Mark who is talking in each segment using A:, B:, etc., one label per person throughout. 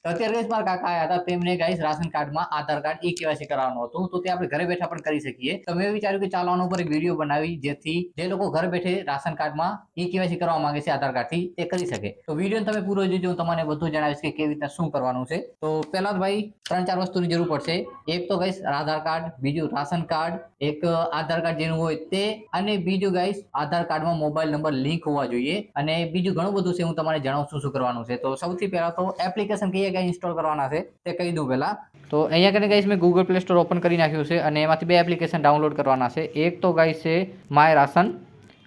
A: તો અત્યારે ગાઈસ મારા કાકા આવ્યા હતા, તેમને ગાઈસ રાશન કાર્ડમાં આધાર કાર્ડ ઈ-કેવાયસી કરાવવાનું હતું, તો તે આપણે ઘરે બેઠા પણ કરી શકીએ. તો મેં વિચાર્યું કે ચાલો આના ઉપર એક વિડીયો બનાવી, જેથી જે લોકો ઘરે બેઠે રાશન કાર્ડમાં ઈ-કેવાયસી કરવા માંગે છે આધાર કાર્ડથી, તે કરી શકે. તો વિડીયો તમે પૂરો જોજો, હું તમને બધું જણાવીશ કે કેવી રીતના શું કરવાનું છે. તો પહેલા તો ભાઈ 3-4 વસ્તુની જરૂર પડશે. એક તો ગાઈસ આધાર કાર્ડ, બીજું રાશન કાર્ડ, એક આધાર કાર્ડ જેનું હોય તે, અને બીજું ગાઈસ આધાર કાર્ડમાં મોબાઈલ નંબર લિંક હોવા જોઈએ, અને બીજું ઘણું બધું છે, હું તમને જણાવું શું કરવાનું છે. તો સૌથી પહેલા તો એપ્લિકેશન કયા ઇન્સ્ટોલ કરવાના છે તે કહી દઉં પહેલા. તો અહીંયા કરીને ગાઈસ મેં ગૂગલ પ્લે સ્ટોર ઓપન કરી નાખ્યું છે, અને એમાંથી 2 એપ્લિકેશન ડાઉનલોડ કરવાના છે. એક તો ગાઈસ છે માય રાશન,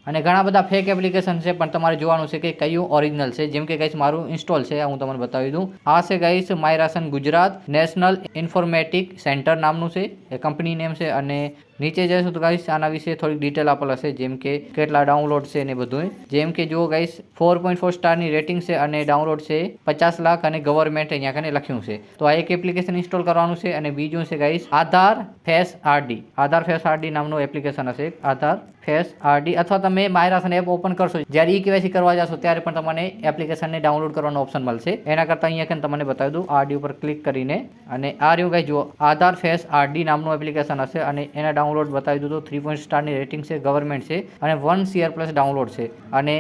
A: અને ઘણા બધા ફેક એપ્લિકેશન છે, પણ તમારે જોવાનું છે કે કયું ઓરિજિનલ છે. જેમ કે ગાઈસ મારું ઇન્સ્ટોલ છે, હું તમને બતાવી દઉં. આ છે guys my ration Gujarat national informatic centre નામનું છે, એ કંપની નેમ છે. અને નીચે જઈશું તો ગાઈસ આના વિશે થોડીક ડિટેલ આપેલ હશે, જેમ કે કેટલા ડાઉનલોડ છે ને બધું. જેમ કે જો ગાઈસ 4.4 સ્ટારની રેટિંગ છે, અને ડાઉનલોડ છે 50 લાખ, અને ગવર્મેન્ટ અહીંયા કને લખ્યું છે. તો આ એક એપ્લિકેશન ઇન્સ્ટોલ કરવાનું છે. અને બીજું છે ગાઈસ આધાર ફેસ આરડી. આધાર ફેસ આરડી નામનું એપ્લિકેશન હશે, આધાર ફેસ આરડી. અથવા તમે માય રાશન એપ ઓપન કરશો, જ્યારે ઈ-કેવાયસી કરવા જશો ત્યારે પણ તમને એપ્લિકેશનને ડાઉનલોડ કરવાનો ઓપ્શન મળશે. એના કરતાં અહીંયા કને તમને બતાવી દઉં, આરડી ઉપર ક્લિક કરીને, અને આ રહ્યું ગાઈસ જુઓ, આધાર ફેસ આરડી નામનું એપ્લિકેશન હશે, અને એના ડાઉનલોડ બતાવી દઉં તો 3 સ્ટારની રેટિંગ છે, ગવર્મેન્ટ છે, અને 1 શેર પ્લસ ડાઉનલોડ છે. અને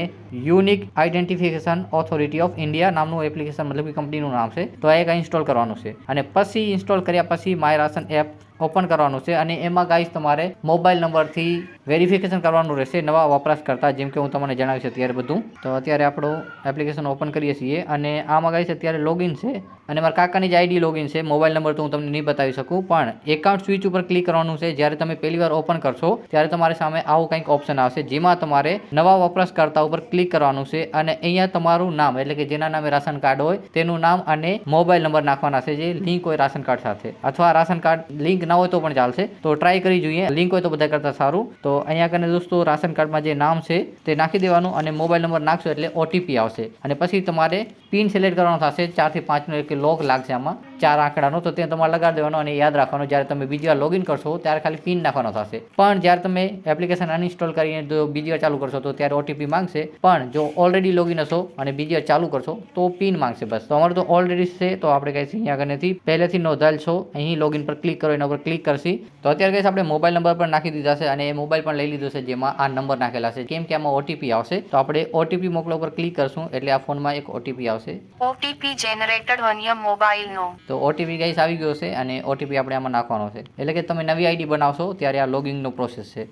A: unique identification authority of India નામનું એપ્લિકેશન, મતલબ કે કંપનીનું નામ છે. તો આ એક ઇન્સ્ટોલ કરવાનું છે. અને પછી ઇન્સ્ટોલ કર્યા પછી માય રાશન એપ ઓપન કરવાનું છે. અને એમાં ગાઈસ તમારે મોબાઈલ નંબરથી વેરિફિકેશન કરવાનું રહેશે નવા વપરાશકર્તા, જેમ કે હું તમને જણાવીશ અત્યારે બધું. તો અત્યારે આપણું એપ્લિકેશન ઓપન કરીએ છીએ, અને આમાં ગાઈસ અત્યારે લોગિન છે, અને મારા કાકાની જ આઈડી લોગિન છે. મોબાઈલ નંબર તો હું તમને નહીં બતાવી શકું, પણ એકાઉન્ટ સ્વિચ ઉપર ક્લિક કરવાનું છે. જ્યારે તમે પહેલી વાર ઓપન કરશો ત્યારે તમારી સામે આવું કંઈક ઓપ્શન આવશે, જેમાં તમારે નવા વપરાશકર્તા ઉપર ક્લિક કરવાનું છે. અને અહીંયા તમારું નામ, એટલે કે જેના નામે રાશન કાર્ડ હોય તેનું નામ અને મોબાઈલ નંબર નાખવાના છે, જે લિંક હોય રાશન કાર્ડ સાથે. અથવા રાશન કાર્ડ લિંક ના હોય તો પણ ચાલશે, તો ટ્રાય કરી જોઈએ. લિંક હોય તો બધા કરતાં સારું. તો અહીંયા કને દોસ્તો રાશન કાર્ડમાં જે નામ છે તે નાખી દેવાનું, અને મોબાઈલ નંબર નાખશો એટલે ઓટીપી આવશે. અને પછી તમારે પિન સિલેક્ટ કરવાનો થશે, 4 થી 5 નો એક લોક લાગશે આમાં 4 આંકડાનો, તો તે તમારે લગાડી દેવાનો અને યાદ રાખવાનું. જ્યારે તમે બીજી વાર લોગિન કરશો ત્યારે ખાલી પિન નાખવાનો થશે. પણ જ્યારે તમે એપ્લિકેશન અનઇન્સ્ટોલ કરીને જો બીજી વાર ચાલુ કરશો તો ત્યારે ઓટીપી માંગશે. પણ જો ઓલરેડી લોગિન હશો અને બીજી વાર ચાલુ કરશો તો પિન માંગશે. બસ, તો અમારું તો ઓલરેડી છે, તો આપણે કહીશું અહીંયા આગળથી પહેલેથી નોંધાયેલ છો, અહીં લોગિન પર ક્લિક કરો, એના પર ક્લિક કરશી. તો અત્યારે કહીશ આપણે મોબાઈલ નંબર પણ નાખી દીધા છે, અને એ મોબાઈલ પણ લઈ લીધો છે, જેમાં આ નંબર નાખેલા છે. કેમ કે આમાં ઓટીપી આવશે, તો આપણે ઓટીપી મોકલો પર ક્લિક કરશું એટલે આ ફોનમાં એક ઓટીપી આવશે. OTP generated on your mobile નો. તો ઓટીપી ગાઈસ આવી ગયો છે, અને ઓટીપી આપણે આમાં નાખવાનો છે. એટલે કે તમે નવી આઈડી બનાવશો ત્યારે આ લોગિંગનો પ્રોસેસ છે.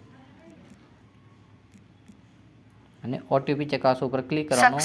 A: અને ઓટીપી ચકાસો ઉપર ક્લિક કરવાનું.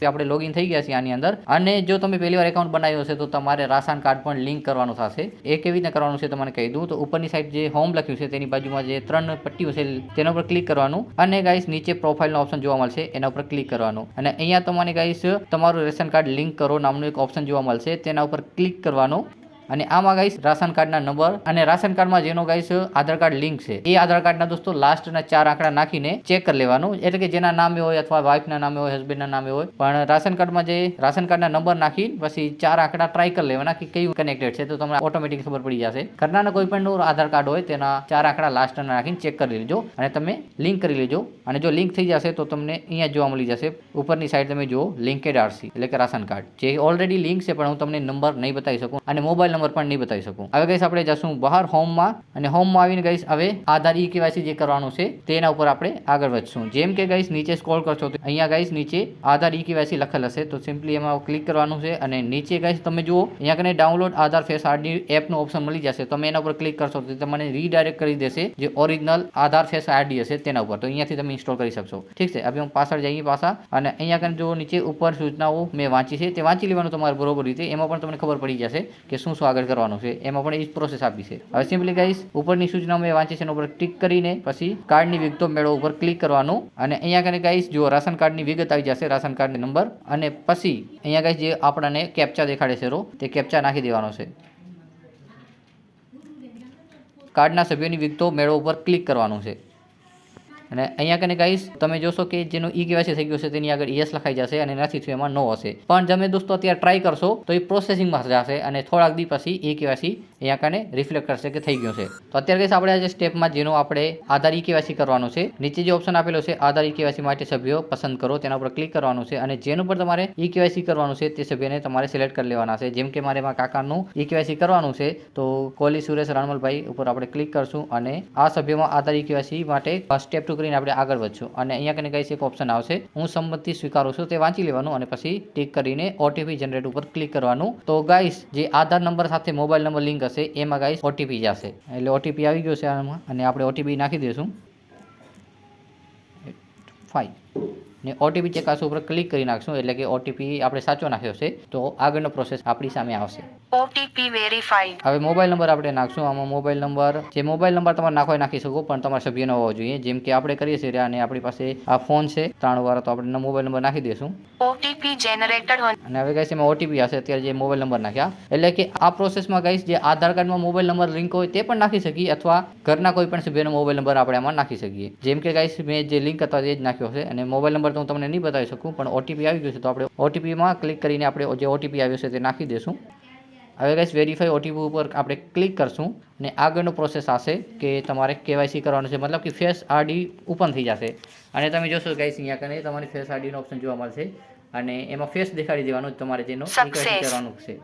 A: આપણે લોગિન થઈ ગયા છીએ આની અંદર. અને જો તમે પહેલી વાર એકાઉન્ટ બનાવ્યો છે તો તમારે રાશન કાર્ડ પણ લિંક કરવાનું થશે. એ કેવી રીતે કરવાનું છે તમને કહી દઉં. તો ઉપરની સાઈડ જે હોમ લખ્યું છે તેની બાજુમાં જે 3 પટ્ટીઓ છે તેના ઉપર ક્લિક કરવાનું, અને ગાઈસ નીચે પ્રોફાઇલનો ઓપ્શન જોવા મળશે, એના ઉપર ક્લિક કરવાનું. અને અહીંયા તમને ગાઈસ તમારું રેશન કાર્ડ લિંક કરો નામનું એક ઓપ્શન જોવા મળશે, તેના ઉપર ક્લિક કરવાનું. અને આમાં ગાઈસ રાશન કાર્ડના નંબર, અને રાશન કાર્ડમાં જેનો ગાઈસ આધાર કાર્ડ લિંક છે એ આધાર કાર્ડના દોસ્તો લાસ્ટના 4 આંકડા નાખીને ચેક કરી લેવાનું. એટલે કે જેના નામે હોય, અથવા વાઇફના નામે હોય, હસબન્ડના નામે હોય, પણ રાશન કાર્ડમાં જે રાશન કાર્ડના નંબર નાખી પછી 4 આંકડા ટ્રાય કરી લેવાના કે કયું કનેક્ટેડ છે, તો તમને ઓટોમેટિક ખબર પડી જશે. ઘરના કોઈ પણ આધાર કાર્ડ હોય તેના 4 આંકડા લાસ્ટના નાખીને ચેક કરી લેજો, અને તમે લિંક કરી લેજો. અને જો લિંક થઈ જશે તો તમને અહીંયા જોવા મળી જશે ઉપરની સાઈડ, તમે જુઓ લિંકેડ આરસી, એટલે કે રાશન કાર્ડ જે ઓલરેડી લિંક છે, પણ હું તમને નંબર નહીં બતાવી શકું, અને મોબાઈલ નંબર પણ નહીં બતાવી શકું. હવે ગાઈસ આપણે જશું બહાર હોમમાં, અને હોમમાં આવીને ગાઈસ હવે આધાર ઈ-કેવાયસી જે કરવાનું છે તેના ઉપર આપણે આગળ વધશું. જેમ કે ગાઈસ નીચે સ્ક્રોલ કરશો તો અહીંયા ગાઈસ નીચે આધાર ઈ-કેવાયસી લખેલ હશે, તો સિમ્પલી એમાં ક્લિક કરવાનું છે. અને નીચે ગાઈસ તમે જુઓ અહીંયા કને ડાઉનલોડ આધાર ફેસ આરડી એપનું ઓપ્શન મળી જશે. તમે એના ઉપર ક્લિક કરશો તો તમને રીડાયરેક્ટ કરી દેશે જે ઓરિજિનલ આધાર ફેસ આરડી હશે તેના ઉપર. તો અહીંયાથી તમે ઇન્સ્ટોલ કરી શકશો. ઠીક છે, હવે હું પાછળ જઈએ પાછા, અને અહીંયા કને જો નીચે ઉપર સૂચનાઓ મેં વાંચી છે તે વાંચી લેવાનું તમારે બરોબર રીતે. એમાં પણ તમને ખબર પડી જશે કે શું શું આગળ કરવાનું છે. એમાં પણ એ જ પ્રોસેસ આપી છે. હવે સિમ્પલી ગાઈસ ઉપરની સૂચનાઓ મેં વાંચી છે એના ઉપર ક્લિક કરીને પછી કાર્ડની વિગતો મેળવો ઉપર ક્લિક કરવાનું. અને અહીંયા કને ગાઈસ જો રાશન કાર્ડની વિગત આવી જશે, રાશન કાર્ડનો નંબર, અને પછી અહીંયા ગાઈસ જે આપણને કેપ્ચા દેખાડે છે તે કેપ્ચા નાખી દેવાનો છે. કાર્ડના સભ્યોની વિગતો મેળવો ઉપર ક્લિક કરવાનું છે. અને અહીંયા કને ગાઈસ તમે જોશો કે જેનો ઈ-કેવાયસી થઈ ગયો છે તેની આગળ યસ લખાઈ જશે, અને નથી થયું એમાં નો હશે. પણ તમે દોસ્તો અત્યારે ટ્રાય કરશો તો એ પ્રોસેસિંગમાં જશે, અને થોડાક દી પછી ઈ-કેવાયસી અહીંયા કને રિફ્લેક્ટ કરશે કે થઈ ગયું છે. તો અત્યારે ગાઈસ આપણે આજે સ્ટેપમાં જેનો આપણે આધાર ઈ-કેવાયસી કરવાનું છે, નીચે જે ઓપ્શન આપેલો છે આધાર ઈ-કેવાયસી માટે સભ્યો પસંદ કરો, તેના ઉપર ક્લિક કરવાનું છે અને જેનું પર તમારે ઈ-કેવાયસી કરવાનું છે તે સભ્યને તમારે સિલેક્ટ કરી લેવાના છે. જેમ કે મારે મારા કાકાનું ઈ-કેવાયસી કરવાનું છે તો કોહલી સુરેશ રણમલભાઈ ઉપર આપણે ક્લિક કરશું અને આ સભ્યમાં આધાર ઈ-કેવાયસી માટે સ્ટેપ 2 કરીને આપણે આગળ વધશું અને અહીંયા કને ગાઈસ એક ઓપ્શન આવશે હું સંમતિ સ્વીકારું છું, તે વાંચી લેવાનું અને પછી ટિક કરીને ઓટીપી જનરેટ ઉપર ક્લિક કરવાનું. તો ગાઈસ જે આધાર નંબર સાથે મોબાઈલ નંબર લિંક હશે એમાં ગાઈસ ઓટીપી જશે, એટલે ઓટીપી આવી ગયો છે આમાં અને આપણે ઓટીપી નાખી દઈશું 5 ને ઓટીપી ચકાસવા ઉપર ક્લિક કરી નાખશું એટલે કે ઓટીપી આપણે સાચો નાખ્યો છે તો આગળનો પ્રોસેસ આપણી સામે આવશે.
B: OTP verified.
A: હવે મોબાઈલ નંબર આપણે નાખશું. આમાં મોબાઈલ નંબર તમારે નાખો નાખી શકો પણ તમારા સભ્યનો હોવો જોઈએ. જેમ કે આપણે કરીએ છીએ અને આપણી પાસે આ ફોન છે 3 વાર તો આપણે મોબાઈલ નંબર નાખી દઈશું
B: OTP generated
A: અને હવે ગાઈસ એમાં ઓટીપી આવશે. અત્યારે જે મોબાઈલ નંબર નાખ્યા એટલે કે આ પ્રોસેસમાં ગાઈસ જે આધાર કાર્ડમાં મોબાઈલ નંબર લિંક હોય તે પણ નાખી શકીએ અથવા ઘરના કોઈ પણ સભ્યનો મોબાઈલ નંબર આપણે આમાં નાખી શકીએ. જેમ કે ગાઈસ મેં જે લિંક હતો એ જ નાખ્યો છે અને મોબાઈલ નંબર તો હું તમને નહીં બતાવી શકું પણ ઓટીપી આવી ગયું છે તો આપણે ઓટીપીમાં ક્લિક કરીને આપણે જે ઓટીપી આવ્યો છે તે નાખી દઈશું. હવે ગાઈસ વેરીફાઈ ઓટીપી ઉપર આપણે ક્લિક કરશું અને આગળનો પ્રોસેસ આવશે કે તમારે કેવાયસી કરવાનું છે, મતલબ કે ફેસ આઈડી ઓપન થઈ જશે અને તમે જોશો ગાઈસ અહીંયા કને તમારી ફેસ આઈડીનો ઓપ્શન જોવા મળશે અને એમાં ફેસ દેખાડી દેવાનું તમારે જેનો ઈ-કેવાયસી કરવાનું છે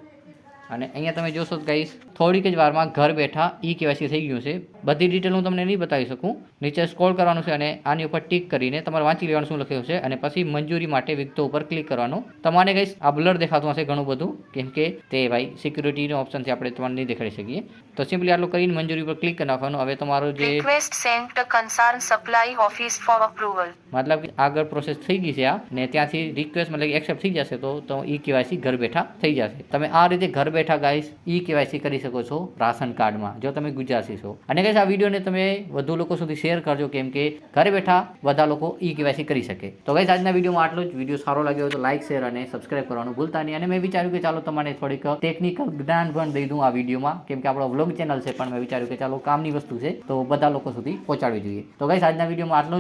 A: અને અહીંયા તમે જોશો ગાઈસ થોડીક જ વારમાં ઘર બેઠા ઈ-કેવાયસી થઈ ગયું છે. બધી ડિટેલ હું તમને નહીં બતાવી શકું. નીચે સ્ક્રોલ કરવાનું છે અને આની ઉપર ટિક કરીને તમારે વાંચી લેવાનું શું લખ્યું છે અને પછી મંજૂરી માટે વિગતો ઉપર ક્લિક કરવાનું. તમારે ગાઈસ આ બ્લર દેખાતું હશે ઘણું બધું કેમ કે તે ભાઈ સિક્યુરિટીનો ઓપ્શનથી આપણે તમને નહીં દેખાડી શકીએ. તો સિમ્પલી આટલું કરીને મંજૂરી પર ક્લિક કરી નાખવાનું. હવે તમારું જે
B: request sent to concerned supply office for approval.
A: મતલબ કે આગળ પ્રોસેસ થઈ ગઈ છે આ ને ત્યાંથી રિક્વેસ્ટ મતલબ એક્સેપ્ટ થઈ જશે તો ઈ-કેવાયસી ઘર બેઠા થઈ જશે. તમે આ રીતે ઘર બેઠા ગાઈસ ઈ-કેવાયસી કરી શકો છો રાશન કાર્ડમાં જો તમે ગુજરાતી છો. અને ગાઈસ આ વિડીયોને તમે વધુ લોકો સુધી શેર કરજો કેમ કે ઘરે બેઠા બધા લોકો ઈ-કેવાયસી કરી શકે. તો ગાઈસ આજના વિડીયોમાં આટલું જ. વિડીયો સારો લાગ્યો હોય તો લાઈક શેર અને સબસ્ક્રાઇબ કરવાનું ભૂલતા નહીં. અને મેં વિચાર્યું કે ચાલો તમને થોડીક ટેકનિકલ જ્ઞાન પણ દઈ દઉં આ વિડીયોમાં કેમ કે આપણો વ્લોગ ચેનલ છે પણ મેં વિચાર્યું કે ચાલો કામની વસ્તુ છે તો બધા લોકો સુધી પહોંચાડવી જોઈએ. તો ગાઈસ આજના વિડીયોમાં આટલું જ.